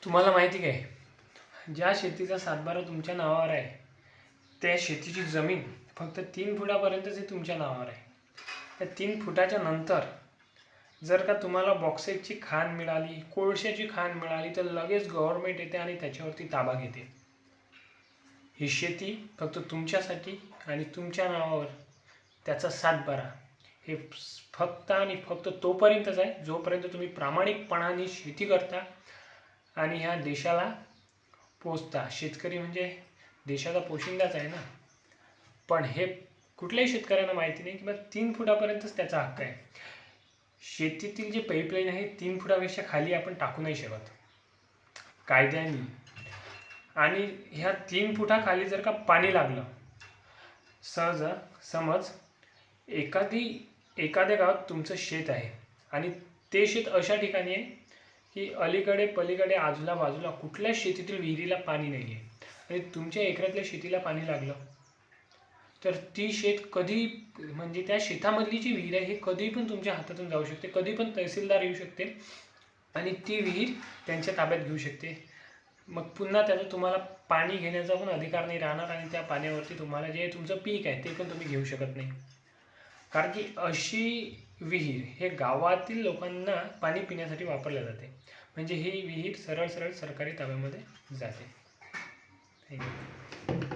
तुम्हाला माहिती काय, ज्या शेतीचा सातबारा तुमच्या नावावर आहे त्या शेतीची जमीन फक्त 3 फुटापर्यंतच तुमच्या नावावर आहे. त्या 3 फुटाच्या नंतर जर का तुम्हाला बॉक्साईटची खाण मिळाली, कोळशाची खाण मिळाली, तर लगेच गव्हर्नमेंट येते आणि त्याच्यावरती ताबा घेते. ही शेती फक्त तुमच्यासाठी आणि तुमच्या नावावर त्याचा सातबारा हे फक्त आणि फक्त तोपर्यंतच आहे जोपर्यंत तुम्ही प्रामाणिकपणाने शेती करता आणि ह्या देशाला पोचता. शेतकरी म्हणजे देशाचा पोशिंदाच आहे ना. पण हे कुठल्याही शेतकऱ्यांना माहिती नाही की बा 3 फुटापर्यंतच त्याचा हक्क आहे. शेतीतील जे पाईपलाईन आहे 3 फुटापेक्षा खाली आपण टाकू नाही शकत कायद्याने. आणि ह्या 3 फुटाखाली जर का पाणी लागलं, समज एखाद्या गावात तुमचं शेत आहे आणि ते शेत अशा ठिकाणी आहे की अलीकडे पलीकडे आजूला बाजूला कुठल्याच शेतीतील विहिरीला पाणी नाही आहे आणि तुमच्या एकरातल्या शेतीला पाणी लागलं तर ती शेत कधी म्हणजे त्या शेतामधली जी विहीर आहे हे कधी पण तुमच्या हातातून जाऊ शकते. कधी पण तहसीलदार येऊ शकते आणि ती विहीर त्यांच्या ताब्यात घेऊ शकते. मग पुन्हा त्याचा तुम्हाला पाणी घेण्याचा पण अधिकार नाही राहणार आणि त्या पाण्यावरती तुम्हाला जे तुमचं पीक आहे ते पण तुम्ही घेऊ शकत नाही. कारण की अशी विहीर हे गावातील लोकांना पाणी पिण्यासाठी वापरल्या जाते. म्हणजे ही विहीर सरळ सरळ सरकारी ताब्यामध्ये जाते. थँक्यू.